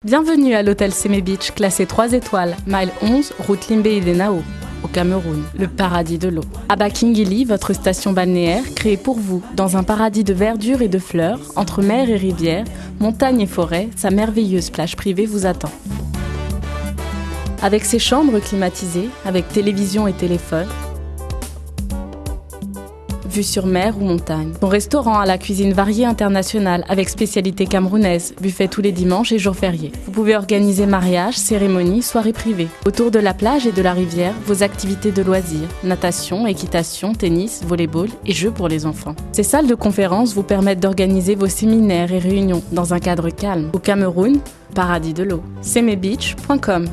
Bienvenue à l'hôtel Seme Beach, classé 3 étoiles, mile 11, route Limbe-Idenao, au Cameroun, le paradis de l'eau. Abakingili, votre station balnéaire, créée pour vous, dans un paradis de verdure et de fleurs, entre mer et rivière, montagne et forêt, sa merveilleuse plage privée vous attend. Avec ses chambres climatisées, avec télévision et téléphone, vue sur mer ou montagne. Son restaurant à la cuisine variée internationale avec spécialité camerounaise, buffet tous les dimanches et jours fériés. Vous pouvez organiser mariage, cérémonie, soirée privée. Autour de la plage et de la rivière, vos activités de loisirs, natation, équitation, tennis, volleyball et jeux pour les enfants. Ces salles de conférence vous permettent d'organiser vos séminaires et réunions dans un cadre calme. Au Cameroun, paradis de l'eau. semebeach.com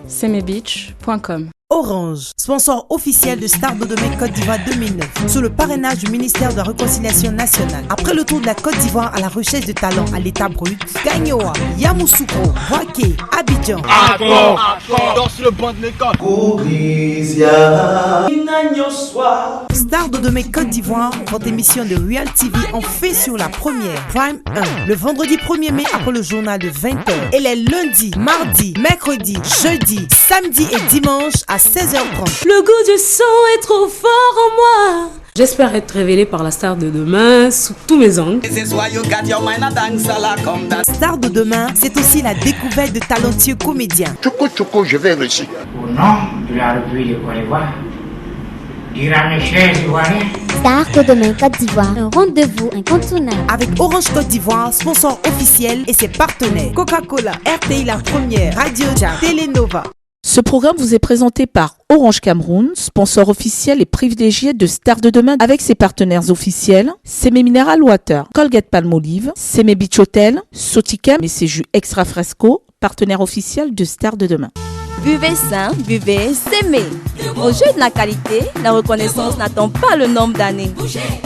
semebeach.com. Orange, sponsor officiel de Stars de Demain Côte d'Ivoire 2009, sous le parrainage du ministère de la Réconciliation nationale. Après le tour de la Côte d'Ivoire à la recherche de talents à l'état brut, Gagnoa, Yamoussoukro, Boaké, Abidjan. Danse le banc de l'école. Stars de Demain Côte d'Ivoire, votre émission de Real TV en fait sur la première, Prime 1, le vendredi 1er mai après le journal de 20h. Et les lundis, mardis, mercredis, jeudis, samedis et dimanches à 16h30. Le goût du son est trop fort en moi. J'espère être révélée par la star de demain sous tous mes angles. Star de demain, c'est aussi la découverte de talentueux comédiens. Choco, je vais réussir. Au nom de la République de Côte d'Ivoire, dira mes chers Ivoiriens. Star de demain Côte d'Ivoire, un rendez-vous incontournable. Avec Orange Côte d'Ivoire, sponsor officiel et ses partenaires. Coca-Cola, RTI La Première, Radio Jam, Telenova. Ce programme vous est présenté par Orange Cameroun, sponsor officiel et privilégié de Stars de Demain avec ses partenaires officiels Seme Mineral Water, Colgate Palmolive, Seme Beach Hotel, Soticam et ses jus extra fresco, partenaire officiel de Stars de Demain. Buvez sain, buvez Seme. Au jeu de la qualité, la reconnaissance n'attend pas le nombre d'années.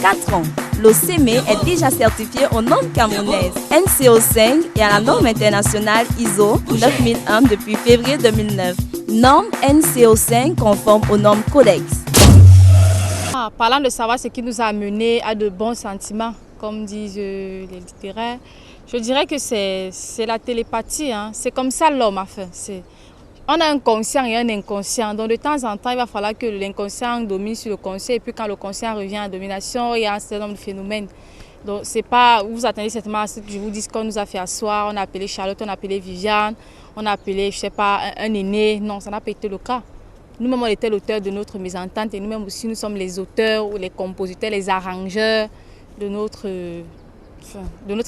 4 ans. L'eau Seme est déjà certifiée aux normes camerounaises NCO5 et à la norme internationale ISO 9001 depuis février 2009. Norme NCO5 conforme aux normes Codex. Parlant de savoir ce qui nous a amené à de bons sentiments, comme disent les littéraires, je dirais que c'est la télépathie. C'est comme ça l'homme a fait. On a un conscient et un inconscient. Donc de temps en temps, il va falloir que l'inconscient domine sur le conscient. Et puis quand le conscient revient en domination, il y a un certain nombre de phénomènes. Donc c'est pas, vous attendez certainement à ce que je vous dise qu'on nous a fait asseoir. On a appelé Charlotte, on a appelé Viviane, on a appelé, je sais pas, un aîné. Non, ça n'a pas été le cas. Nous-mêmes, on était l'auteur de notre mésentente et nous-mêmes aussi, nous sommes les auteurs ou les compositeurs, les arrangeurs de notre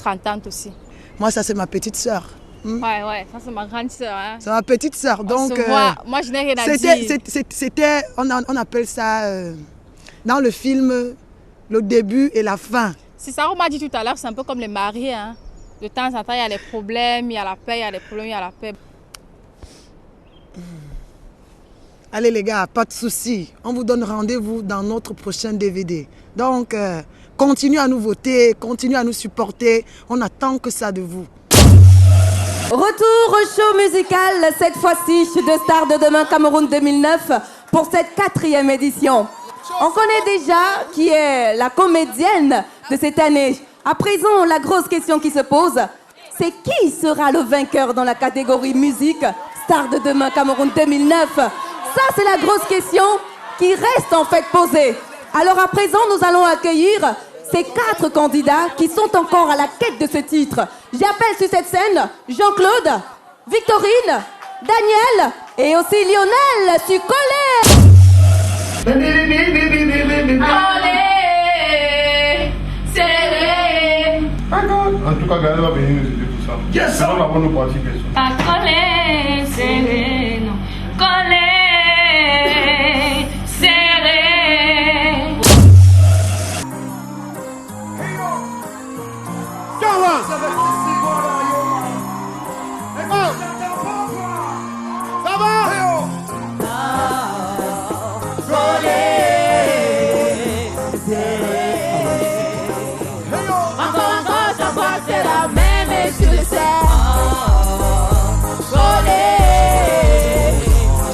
entente aussi. Moi, ça c'est ma petite sœur. Ouais, ça c'est ma grande sœur. C'est ma petite sœur, donc moi je n'ai rien à dire. C'était, on appelle ça dans le film le début et la fin. C'est ça, on m'a dit tout à l'heure, c'est un peu comme les mariés. De temps en temps, il y a les problèmes, il y a la paix, il y a les problèmes, il y a la paix. Allez les gars, pas de soucis. On vous donne rendez-vous dans notre prochain DVD. Donc, continuez à nous voter, continuez à nous supporter. On attend que ça de vous. Retour au show musical, cette fois-ci de Stars de Demain Cameroun 2009 pour cette 4e édition. On connaît déjà qui est la comédienne de cette année. À présent, la grosse question qui se pose, c'est qui sera le vainqueur dans la catégorie musique Stars de Demain Cameroun 2009 ? Ça, c'est la grosse question qui reste en fait posée. Alors à présent, nous allons accueillir ces 4 candidats qui sont encore à la quête de ce titre. J'appelle sur cette scène Jean-Claude, Victorine, Daniel et aussi Lionel Sucollet. En tout cas, Gaël va venir nous aider tout ça. Yes, sir. On va prendre nos parties questions. Collé, serré, non. Collé, serré.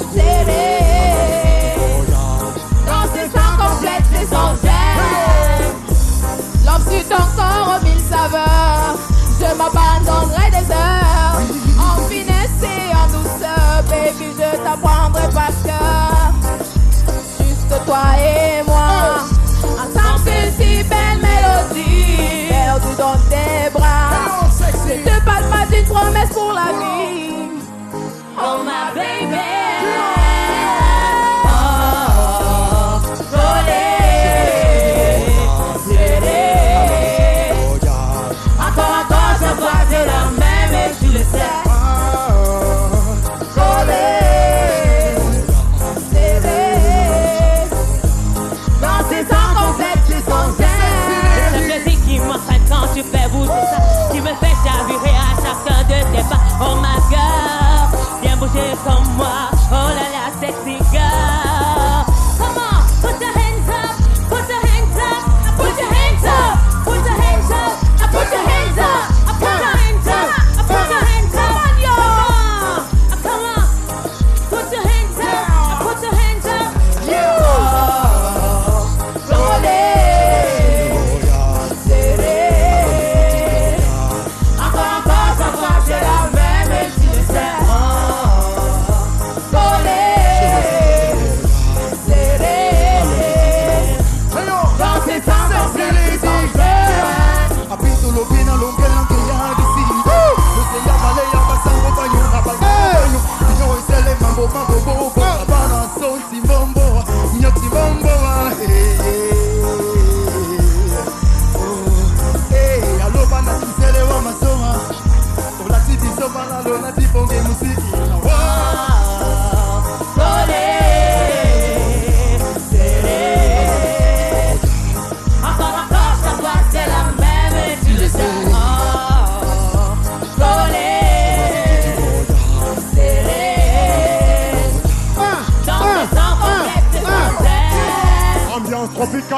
C'est promesse pour la vie. Oh my baby. Tu fais bouger ça, tu me fais chavirer à chacun de tes pas. Oh my girl, viens bouger comme moi. Oh là là, sexy girl. Come on, put your hands up, put your hands up, put your hands up, put your hands up, put your hands up, put your hands up, put your hands up. Come on, put your hands up, put your hands up.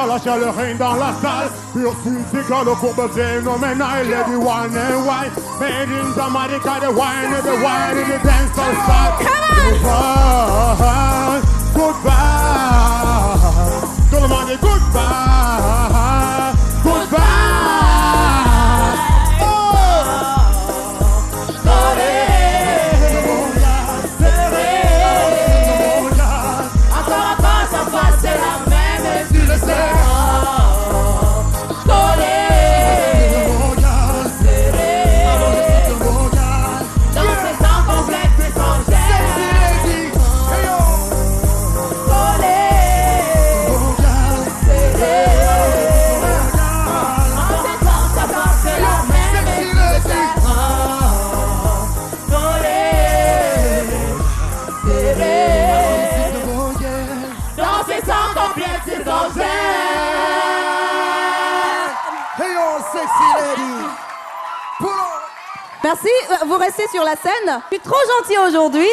La chaleur règne dans la salle. Pure physical, le courbe phénoménal. Lady one and white. Made in Jamaica, the wine and the wine in the dance style. Goodbye, goodbye. Tout le monde dit goodbye, goodbye. Merci, vous restez sur la scène. Je suis trop gentille aujourd'hui.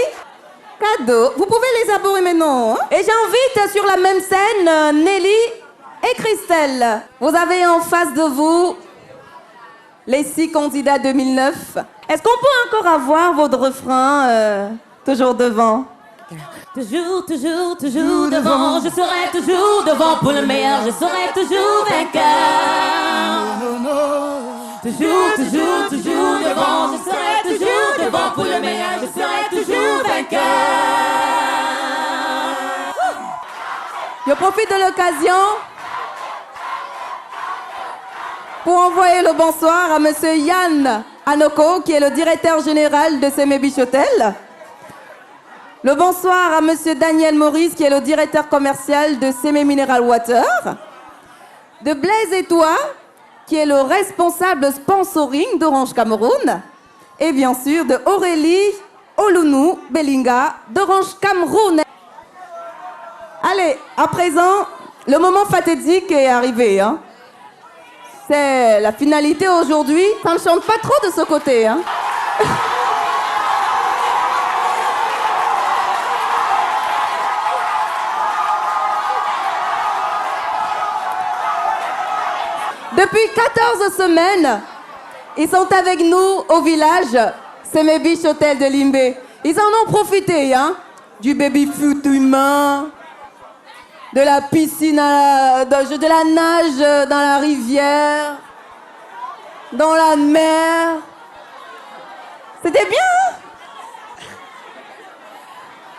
Cadeau. Vous pouvez les abourer maintenant. Hein? Et j'invite sur la même scène Nelly et Christelle. Vous avez en face de vous les 6 candidats 2009. Est-ce qu'on peut encore avoir votre refrain toujours devant? Toujours, toujours, toujours devant. Je serai toujours devant pour le meilleur. Je serai toujours vainqueur. Toujours, toujours, toujours devant. Je serai toujours devant pour le meilleur. Je serai toujours vainqueur. Je profite de l'occasion pour envoyer le bonsoir à monsieur Yann Anoko, qui est le directeur général de Semé Bichotel. Le bonsoir à monsieur Daniel Maurice, qui est le directeur commercial de Semé Mineral Water. De Blaise et toi, qui est le responsable sponsoring d'Orange Cameroun. Et bien sûr de Aurélie Olunou Belinga d'Orange Cameroun. Allez, à présent, le moment fatidique est arrivé. Hein. C'est la finalité aujourd'hui. Ça ne chante pas trop de ce côté. Hein. Depuis 14 semaines, ils sont avec nous au village Semé Bichotel de Limbé. Ils en ont profité, hein, du baby-foot humain, de la piscine, de la nage dans la rivière, dans la mer. C'était bien, hein?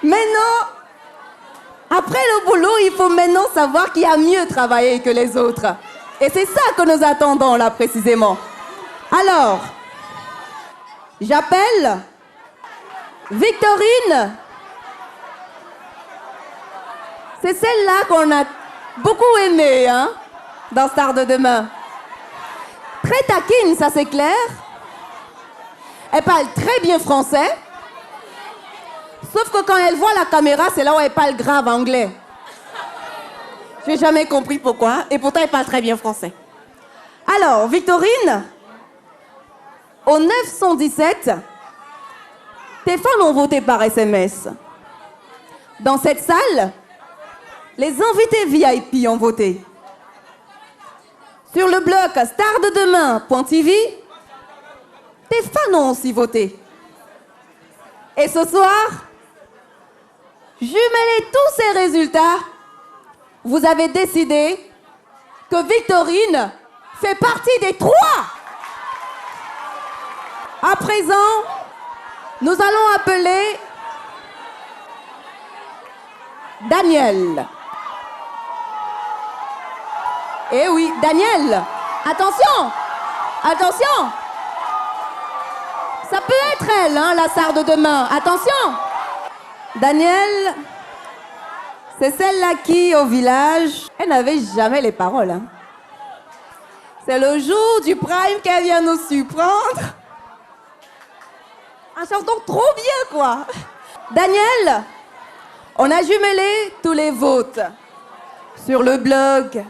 Maintenant, après le boulot, il faut maintenant savoir qui a mieux travaillé que les autres. Et c'est ça que nous attendons là précisément. Alors, J'appelle Victorine. C'est celle-là qu'on a beaucoup aimée, hein, dans Star de demain. Très taquine, ça c'est clair. Elle parle très bien français. Sauf que quand elle voit la caméra, c'est là où elle parle grave anglais. Je n'ai jamais compris pourquoi. Et pourtant, elle parle très bien français. Alors, Victorine, au 917, tes fans ont voté par SMS. Dans cette salle, les invités VIP ont voté. Sur le blog stardedemain.tv, tes fans ont aussi voté. Et ce soir, jumelez tous ces résultats, vous avez décidé que Victorine fait partie des 3. À présent, nous allons appeler Daniel. Eh oui, Daniel, attention, attention. Ça peut être elle, hein, la star de demain. Attention. Daniel, c'est celle-là qui, au village, elle n'avait jamais les paroles. Hein. C'est le jour du prime qu'elle vient nous surprendre. En chantant trop bien, quoi. Daniel, on a jumelé tous les votes sur le blog,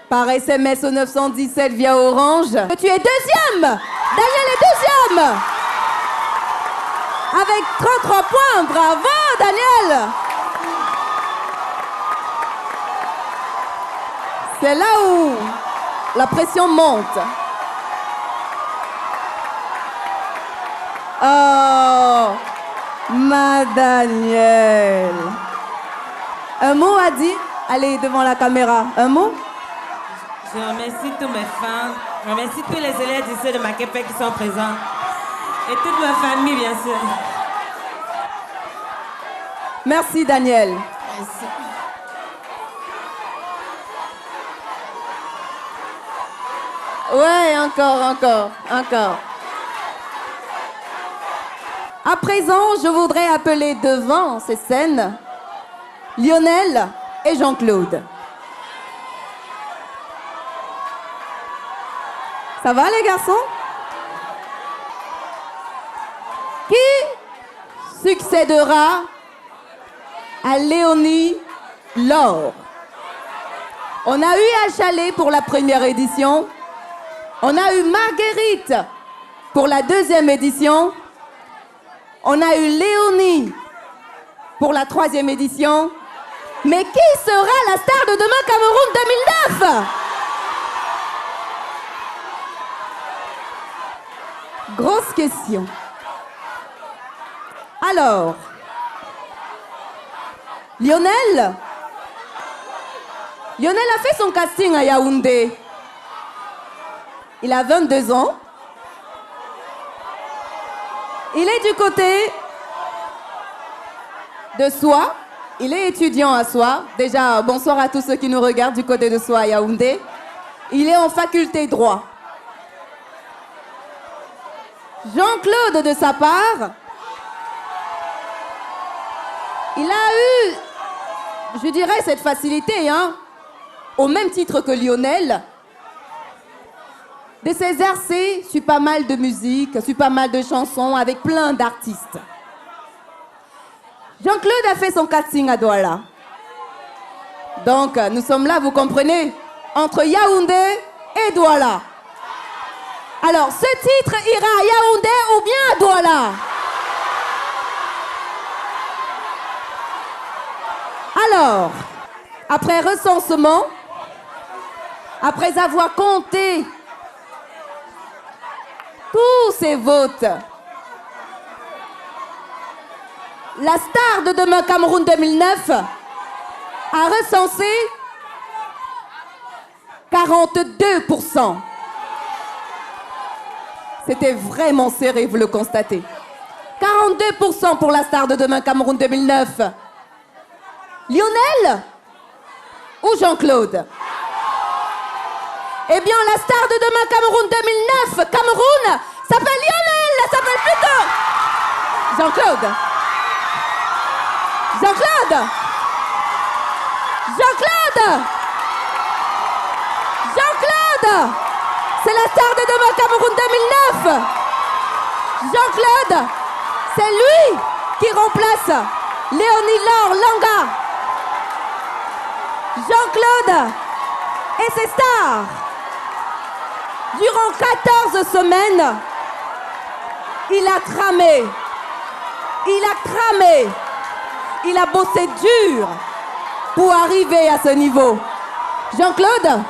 par SMS au 917 via Orange. Tu es deuxième. Daniel est deuxième. Avec 33 points. Bravo, Daniel. C'est là où la pression monte. Oh, ma Daniel. Un mot à dire? Allez, devant la caméra. Un mot? Je remercie tous mes fans. Je remercie tous les élèves d'ici de Macépé qui sont présents. Et toute ma famille, bien sûr. Merci, Daniel. Merci. Ouais, encore. À présent, je voudrais appeler devant ces scènes Lionel et Jean-Claude. Ça va, les garçons? Qui succédera à Léonie Laure? On a eu Achalé pour la première édition. On a eu Marguerite pour la deuxième édition. On a eu Léonie pour la troisième édition. Mais qui sera la star de demain Cameroun 2009? Grosse question. Alors, Lionel a fait son casting à Yaoundé. Il a 22 ans. Il est du côté de Soie. Il est étudiant à Soie. Déjà, bonsoir à tous ceux qui nous regardent du côté de Soie à Yaoundé. Il est en faculté droit. Jean-Claude, de sa part, il a eu, je dirais, cette facilité, hein, au même titre que Lionel, de s'exercer sur pas mal de musique, sur pas mal de chansons, avec plein d'artistes. Jean-Claude a fait son casting à Douala. Donc, nous sommes là, vous comprenez, entre Yaoundé et Douala. Alors, ce titre ira à Yaoundé ou bien à Douala? Alors, après recensement, après avoir compté tous ces votes, la star de demain Cameroun 2009 a recensé 42%. C'était vraiment serré, vous le constatez. 42% pour la star de demain Cameroun 2009. Lionel ou Jean-Claude? Eh bien, la star de demain Cameroun 2009, Cameroun, s'appelle Lionel. Elle s'appelle plutôt Jean-Claude. Jean-Claude. Jean-Claude. Jean-Claude. C'est la star de Demain Cameroun 2009. Jean-Claude, c'est lui qui remplace Léonie Laure Langa. Jean-Claude et ses stars. Durant 14 semaines, il a tramé. Il a cramé. Il a bossé dur pour arriver à ce niveau. Jean-Claude,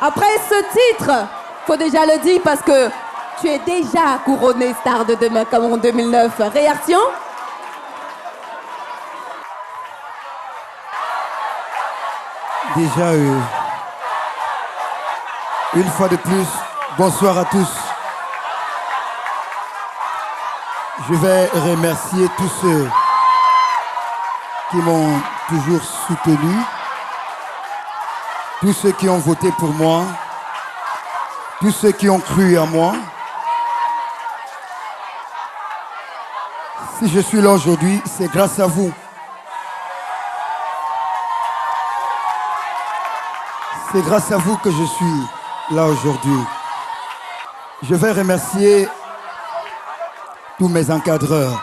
après ce titre, faut déjà le dire parce que tu es déjà couronné star de Demain Cameroun 2009. Réaction? Déjà, une fois de plus, bonsoir à tous. Je vais remercier tous ceux qui m'ont toujours soutenu, tous ceux qui ont voté pour moi, tous ceux qui ont cru en moi. Si je suis là aujourd'hui, c'est grâce à vous. C'est grâce à vous que je suis là aujourd'hui. Je vais remercier tous mes encadreurs,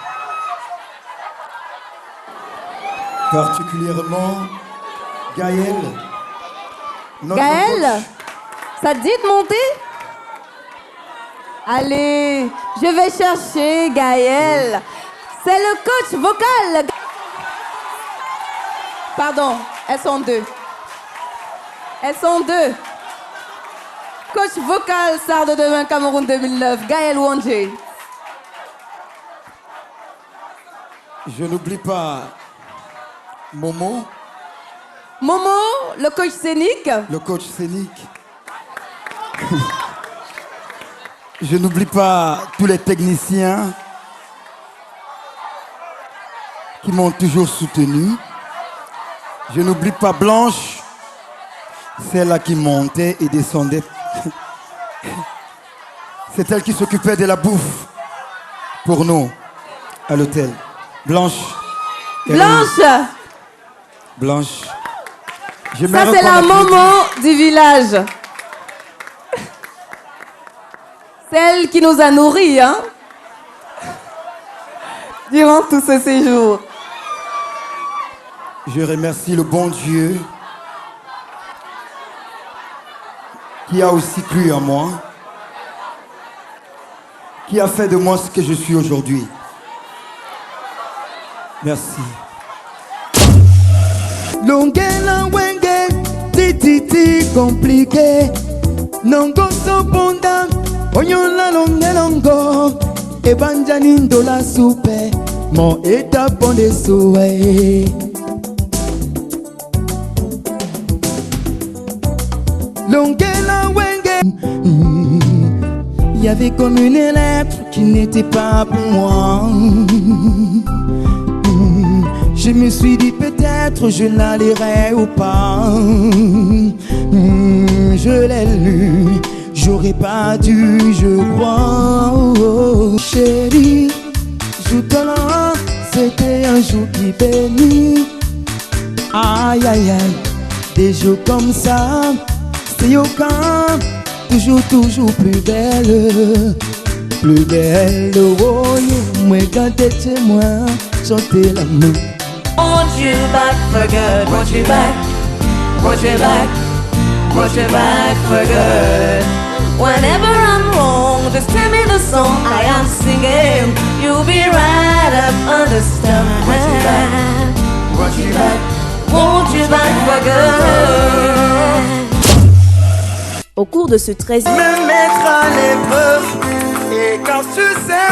particulièrement Gaël. Gaël, ça te dit de monter? Allez, je vais chercher Gaël. C'est le coach vocal. Pardon, elles sont deux. Elles sont deux. Coach vocal, star de Demain Cameroun 2009, Gaël Wandje. Je n'oublie pas Momo. Momo, le coach scénique. Le coach scénique. Je n'oublie pas tous les techniciens qui m'ont toujours soutenu. Je n'oublie pas Blanche, celle-là qui montait et descendait. C'est elle qui s'occupait de la bouffe pour nous à l'hôtel. Blanche. Blanche. Blanche. Ça, c'est la maman du village. Celle qui nous a nourris, hein, durant tout ce séjour. Je remercie le bon Dieu qui a aussi cru en moi, qui a fait de moi ce que je suis aujourd'hui. Merci. Longela wenge, tititi compliqué. Nongo sobonda, onyola longelongo. Ebanjanindo la soupe, mon état bon de souhait. Longela wenge. Il y avait comme une lettre qui n'était pas pour moi. Je me suis dit peut-être je la lirai ou pas. Je l'ai lu, j'aurais pas dû, je crois. Oh, chérie, joue-toi, c'était un jour qui bénit. Aïe aïe aïe, des jours comme ça, c'est au camp, toujours plus belle. Plus belle, oh, moi quand t'es chez moi, chanter l'amour. Want you back for good, want you back, want you back, want you back for good. Whenever I'm wrong, just tell me the song I am singing. You'll be right up, understand. Want you back, want you back, want you back for good. Au cours de ce 13e... Me mettre à l'épreuve, et quand tu sais,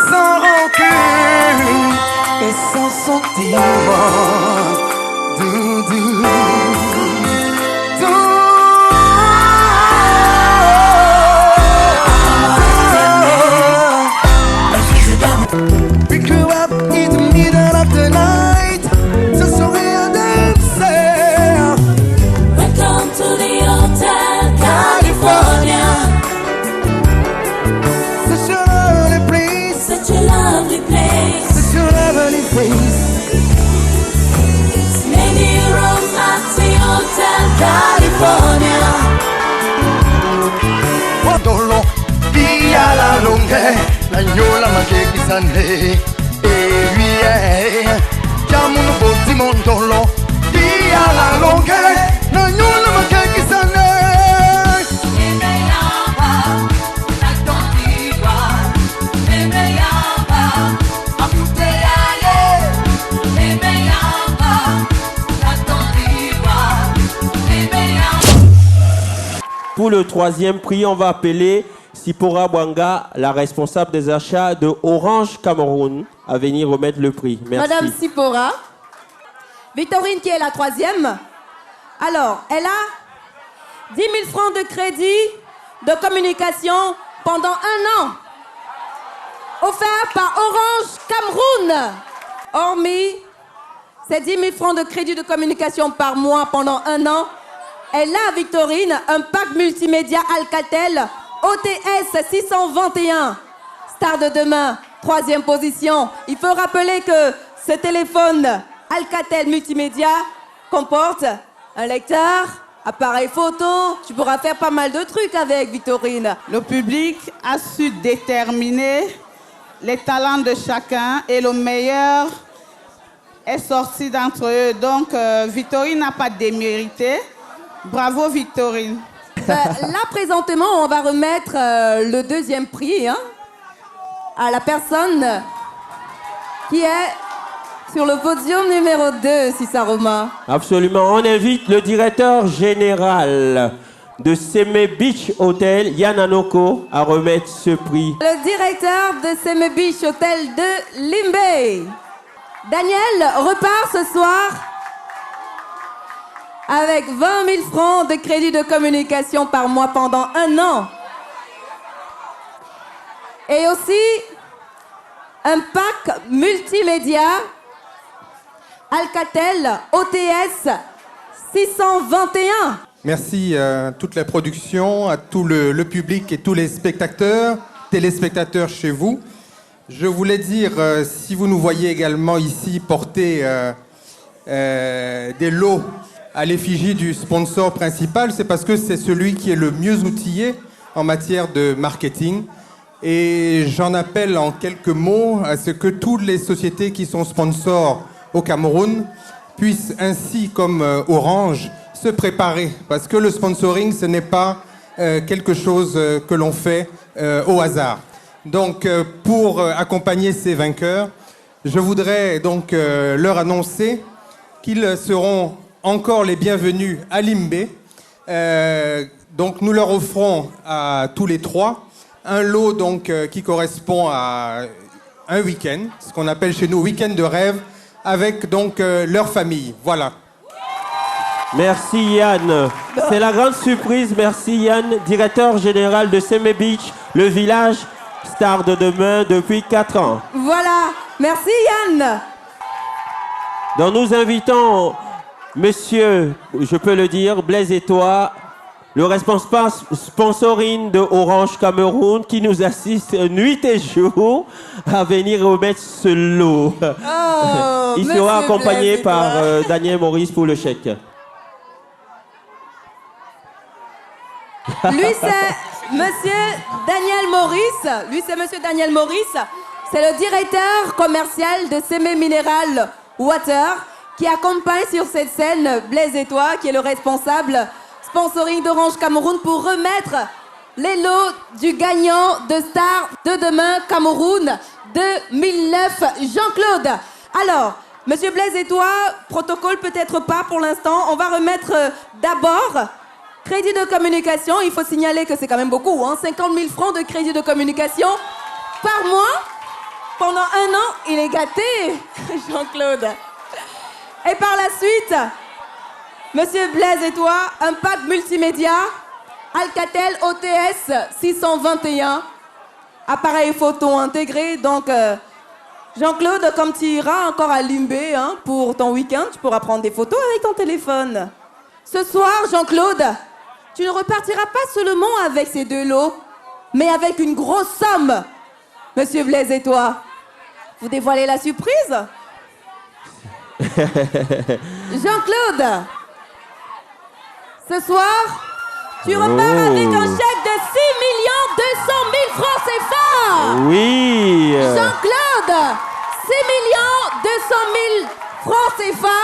sans rancune et sans sentiment, doudou, we grew up in the middle of the night, so sorry I didn't say. Welcome to the Hotel California. place. Many rooms at the Hotel California. Mondolo, via la longue, la gnola ma che kisane. E via, chiamo un po' di mondolo, via la longue, la gnola ma che kisane. Pour le troisième prix, on va appeler Sipora Bwanga, la responsable des achats de Orange Cameroun, à venir remettre le prix. Merci. Madame Sipora. Victorine qui est la troisième. Alors, elle a 10 000 francs de crédit de communication pendant 1 an. Offert par Orange Cameroun. Hormis ces 10 000 francs de crédit de communication par mois pendant 1 an, elle a, Victorine, un pack multimédia Alcatel OTS 621. Star de demain, 3e position. Il faut rappeler que ce téléphone Alcatel multimédia comporte un lecteur, appareil photo. Tu pourras faire pas mal de trucs avec, Victorine. Le public a su déterminer les talents de chacun et le meilleur est sorti d'entre eux. Donc, Victorine n'a pas démérité. Bravo, Victorine. Là, présentement, on va remettre le 2e prix à la personne qui est sur le podium numéro 2, Cissaroma. Absolument. On invite le directeur général de Seme Beach Hotel, Yann Anoko, à remettre ce prix. Le directeur de Seme Beach Hotel de Limbe. Daniel repart ce soir avec 20 000 francs de crédit de communication par mois pendant 1 an. Et aussi un pack multimédia Alcatel OTS 621. Merci à toute la production, à tout le public et tous les spectateurs, téléspectateurs chez vous. Je voulais dire, si vous nous voyez également ici porter des lots à l'effigie du sponsor principal, c'est parce que c'est celui qui est le mieux outillé en matière de marketing. Et j'en appelle en quelques mots à ce que toutes les sociétés qui sont sponsors au Cameroun puissent ainsi, comme Orange, se préparer. Parce que le sponsoring, ce n'est pas quelque chose que l'on fait au hasard. Donc, pour accompagner ces vainqueurs, je voudrais donc leur annoncer qu'ils seront encore les bienvenus à Limbe. Donc nous leur offrons à tous les 3 un lot donc, qui correspond à un week-end, ce qu'on appelle chez nous week-end de rêve, avec donc leur famille. Voilà. Merci Yann. C'est la grande surprise. Merci Yann, directeur général de Seme Beach, le village star de demain depuis 4 ans. Voilà. Merci Yann. Donc nous invitons Monsieur, je peux le dire, Blaise et toi, le responsable sponsoring de Orange Cameroun qui nous assiste nuit et jour à venir remettre ce lot. Oh, il sera accompagné par Daniel Maurice pour le chèque. Lui, c'est Monsieur Daniel Maurice. C'est le directeur commercial de Seme Mineral Water qui accompagne sur cette scène Blaise et toi, qui est le responsable sponsoring d'Orange Cameroun pour remettre les lots du gagnant de Star de demain Cameroun 2009, Jean-Claude. Alors, Monsieur Blaise et toi, protocole peut-être pas pour l'instant. On va remettre d'abord crédit de communication. Il faut signaler que c'est quand même beaucoup, 50 000 francs de crédit de communication par mois. Pendant 1 an, il est gâté, Jean-Claude. Et par la suite, Monsieur Blaise et toi, un pack multimédia Alcatel OTS 621, appareil photo intégré. Donc, Jean-Claude, comme tu iras encore à Limbe pour ton week-end, tu pourras prendre des photos avec ton téléphone. Ce soir, Jean-Claude, tu ne repartiras pas seulement avec ces 2 lots, mais avec une grosse somme. Monsieur Blaise et toi, vous dévoilez la surprise? Jean-Claude, ce soir, tu repars avec un chèque de 6 200 000 francs CFA. Oui. Jean-Claude, 6 200 000 francs CFA.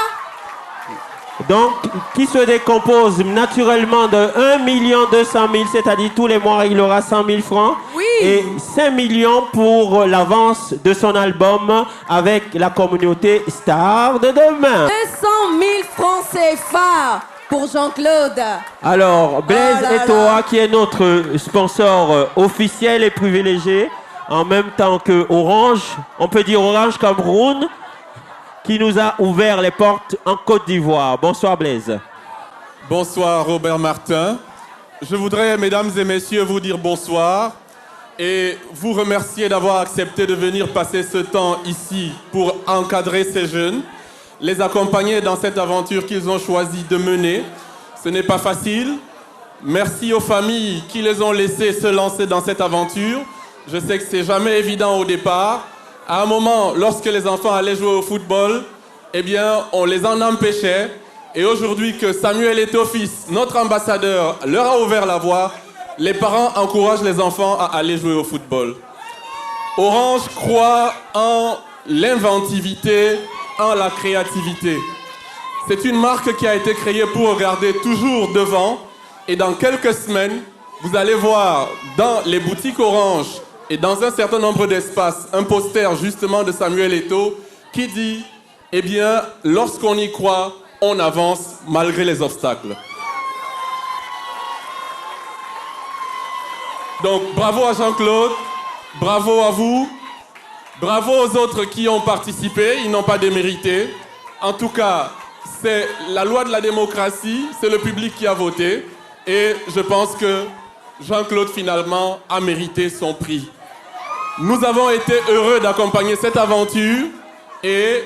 Donc, qui se décompose naturellement de 1 200 000, c'est-à-dire tous les mois, il aura 100 000 francs. Oui. Et 5 millions pour l'avance de son album avec la communauté Star de demain. 200 000 francs CFA pour Jean-Claude. Alors, Blaise Etoa, qui est notre sponsor officiel et privilégié, en même temps que Orange, on peut dire Orange Cameroun, qui nous a ouvert les portes en Côte d'Ivoire. Bonsoir Blaise. Bonsoir Robert Martin. Je voudrais, mesdames et messieurs, vous dire bonsoir et vous remercier d'avoir accepté de venir passer ce temps ici pour encadrer ces jeunes, les accompagner dans cette aventure qu'ils ont choisi de mener. Ce n'est pas facile. Merci aux familles qui les ont laissés se lancer dans cette aventure. Je sais que c'est jamais évident au départ. À un moment, lorsque les enfants allaient jouer au football, eh bien, on les en empêchait. Et aujourd'hui que Samuel Eto'o-Fils, notre ambassadeur, leur a ouvert la voie, les parents encouragent les enfants à aller jouer au football. Orange croit en l'inventivité, en la créativité. C'est une marque qui a été créée pour regarder toujours devant. Et dans quelques semaines, vous allez voir dans les boutiques Orange et dans un certain nombre d'espaces, un poster justement de Samuel Eto'o qui dit, eh bien, lorsqu'on y croit, on avance malgré les obstacles. Donc, bravo à Jean-Claude, bravo à vous, bravo aux autres qui ont participé, ils n'ont pas démérité. En tout cas, c'est la loi de la démocratie, c'est le public qui a voté. Et je pense que Jean-Claude, finalement, a mérité son prix. Nous avons été heureux d'accompagner cette aventure et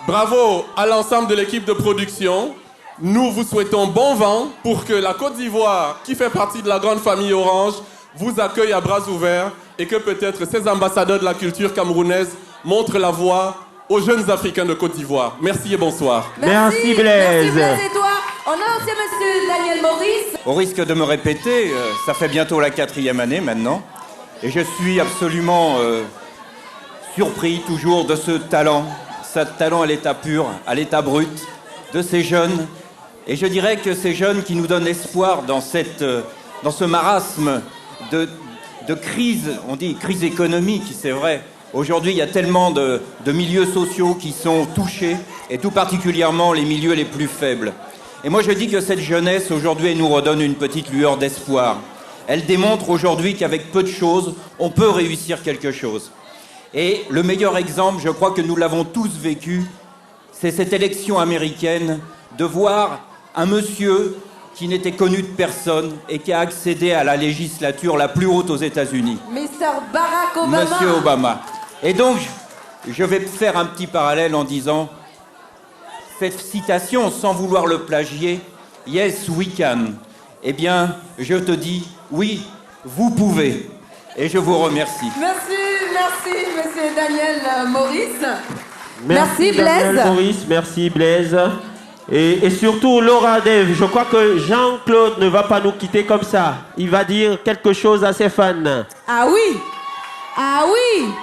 bravo à l'ensemble de l'équipe de production. Nous vous souhaitons bon vent pour que la Côte d'Ivoire, qui fait partie de la grande famille Orange, vous accueille à bras ouverts et que peut-être ces ambassadeurs de la culture camerounaise montrent la voie aux jeunes Africains de Côte d'Ivoire. Merci et bonsoir. Merci Blaise. Merci Blaise et toi. On a aussi monsieur Daniel Maurice. Au risque de me répéter, ça fait bientôt la 4e année maintenant. Et je suis absolument surpris toujours de ce talent à l'état pur, à l'état brut, de ces jeunes. Et je dirais que ces jeunes qui nous donnent espoir dans ce marasme de crise, on dit crise économique, c'est vrai. Aujourd'hui, il y a tellement de milieux sociaux qui sont touchés, et tout particulièrement les milieux les plus faibles. Et moi, je dis que cette jeunesse, aujourd'hui, elle nous redonne une petite lueur d'espoir. Elle démontre aujourd'hui qu'avec peu de choses, on peut réussir quelque chose. Et le meilleur exemple, je crois que nous l'avons tous vécu, c'est cette élection américaine, de voir un monsieur qui n'était connu de personne et qui a accédé à la législature la plus haute aux États-Unis. Mr. Barack Obama. Monsieur Obama. Et donc, je vais faire un petit parallèle en disant, cette citation, sans vouloir le plagier, « Yes, we can ». Eh bien, je te dis, oui, vous pouvez. Et je vous remercie. Merci, monsieur Daniel Maurice. Merci Blaise. Daniel Maurice, merci Blaise. Et surtout, Laura Dave, je crois que Jean-Claude ne va pas nous quitter comme ça. Il va dire quelque chose à ses fans. Ah oui. Ah oui.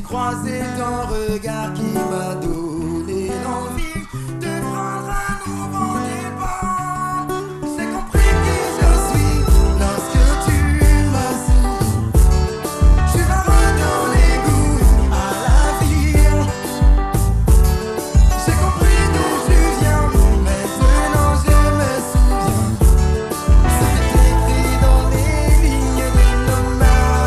Croisé ton regard qui m'a donné l'envie de prendre un nouveau départ. J'ai compris qui je suis lorsque tu m'as su. Je vais redonner goût à la vie. J'ai compris d'où je viens, maintenant je me souviens. C'était écrit dans les lignes de nos mains.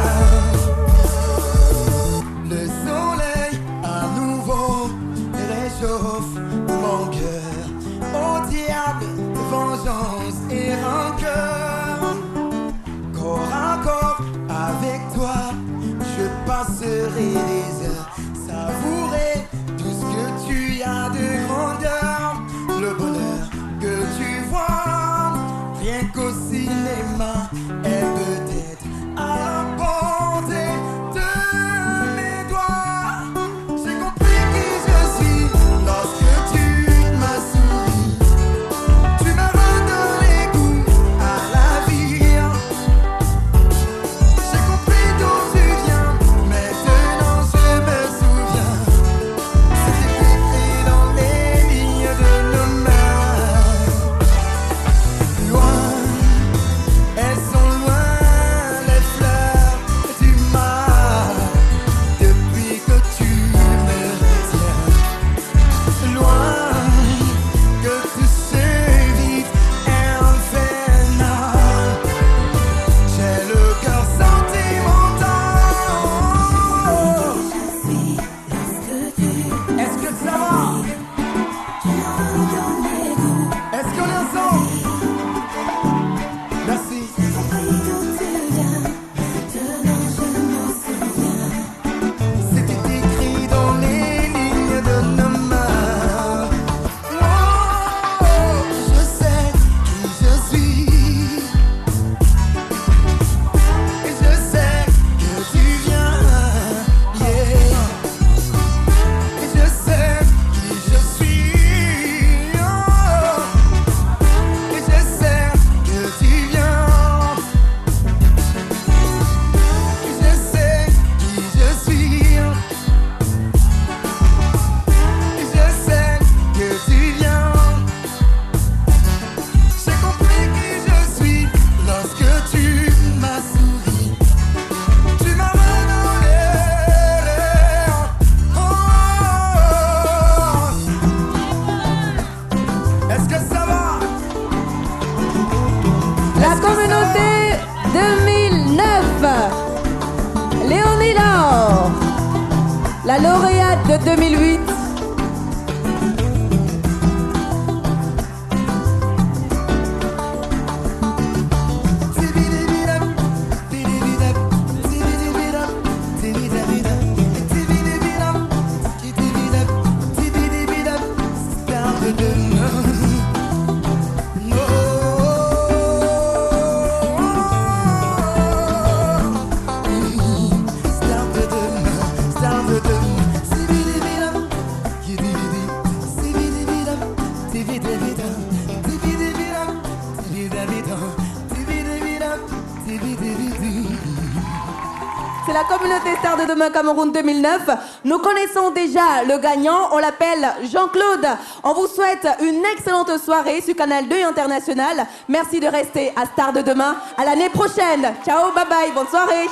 tes désirs, savourer tout ce que tu as de grandeur, le bonheur que tu vois, rien qu'au cinéma, est peut-être à la portée de mes doigts. J'ai compris qui je suis lorsque tu m'as souri. Tu m'as redonné goût à la vie. J'ai compris d'où tu viens, maintenant je me souviens. C'était écrit dans les lignes de nos mains. Loin, elles sont loin les fleurs du mal. Depuis que tu me tiens, loin que tu sais vite infernal. J'ai le cœur sentimental. Est-ce que ça va? Est-ce qu'on est ensemble? Merci. C'était écrit dans les lignes de nos mains. Oh, je sais qui je suis. Et je sais que tu viens. Yeah. Et je sais qui je suis. Oh. Et je sais que tu viens. Et je sais qui je suis. Et je sais que tu viens. J'ai compris qui je suis lorsque tu m'as souri. Tu m'as redonné l'air. Oh. Est-ce que ça va? La communauté 2009. Léonie Laure, la lauréate de 2008. C'est la communauté Star de Demain Cameroun 2009. Nous connaissons déjà le gagnant, on l'appelle Jean-Claude. On vous souhaite une excellente soirée sur Canal 2 International. Merci de rester à Star de Demain. À l'année prochaine. Ciao, bye bye, bonne soirée.